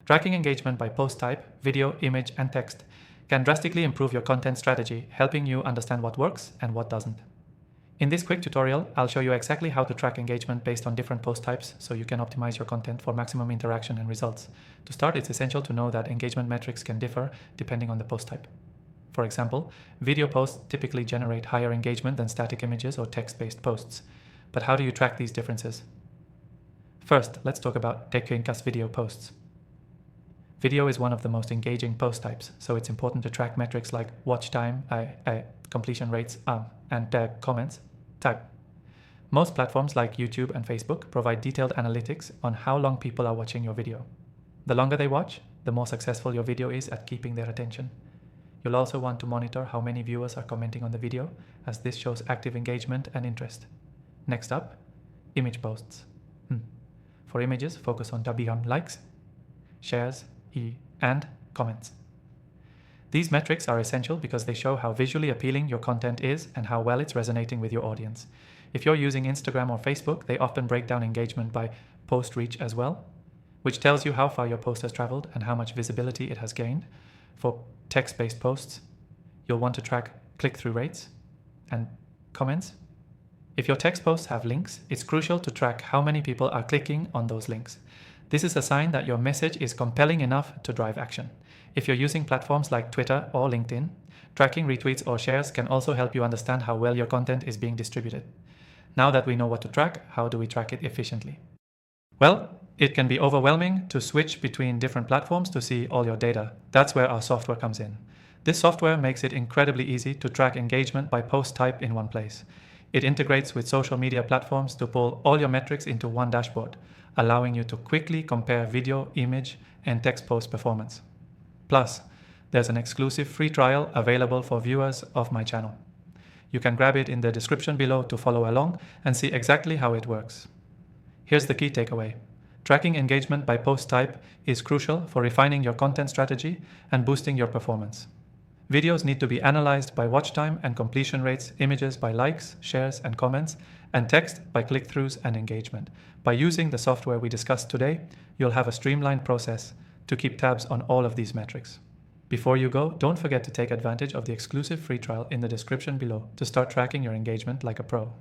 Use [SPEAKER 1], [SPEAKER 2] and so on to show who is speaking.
[SPEAKER 1] Tracking engagement by post type, video, image, and text can drastically improve your content strategy, helping you understand what works and what doesn't. In this quick tutorial, I'll show you exactly how to track engagement based on different post types so you can optimize your content for maximum interaction and results. To start, it's essential to know that engagement metrics can differ depending on the post type. For example, video posts typically generate higher engagement than static images or text-based posts. But how do you track these differences? First, let's talk about Tekkeinkas video posts. Video is one of the most engaging post types, so it's important to track metrics like watch time, completion rates, and comments tag. Most platforms like YouTube and Facebook provide detailed analytics on how long people are watching your video. The longer they watch, the more successful your video is at keeping their attention. You'll also want to monitor how many viewers are commenting on the video, as this shows active engagement and interest. Next up, image posts. For images, focus on likes, shares, and comments. These metrics are essential because they show how visually appealing your content is and how well it's resonating with your audience. If you're using Instagram or Facebook, they often break down engagement by post reach as well, which tells you how far your post has traveled and how much visibility it has gained. For text-based posts, you'll want to track click-through rates and comments. If your text posts have links, it's crucial to track how many people are clicking on those links. This is a sign that your message is compelling enough to drive action. If you're using platforms like Twitter or LinkedIn, tracking retweets or shares can also help you understand how well your content is being distributed. Now that we know what to track, how do we track it efficiently? Well, it can be overwhelming to switch between different platforms to see all your data. That's where our software comes in. This software makes it incredibly easy to track engagement by post type in one place. It integrates with social media platforms to pull all your metrics into one dashboard, allowing you to quickly compare video, image, and text post performance. Plus, there's an exclusive free trial available for viewers of my channel. You can grab it in the description below to follow along and see exactly how it works. Here's the key takeaway. Tracking engagement by post type is crucial for refining your content strategy and boosting your performance. Videos need to be analyzed by watch time and completion rates, images by likes, shares, and comments, and text by click-throughs and engagement. By using the software we discussed today, you'll have a streamlined process to keep tabs on all of these metrics. Before you go, don't forget to take advantage of the exclusive free trial in the description below to start tracking your engagement like a pro.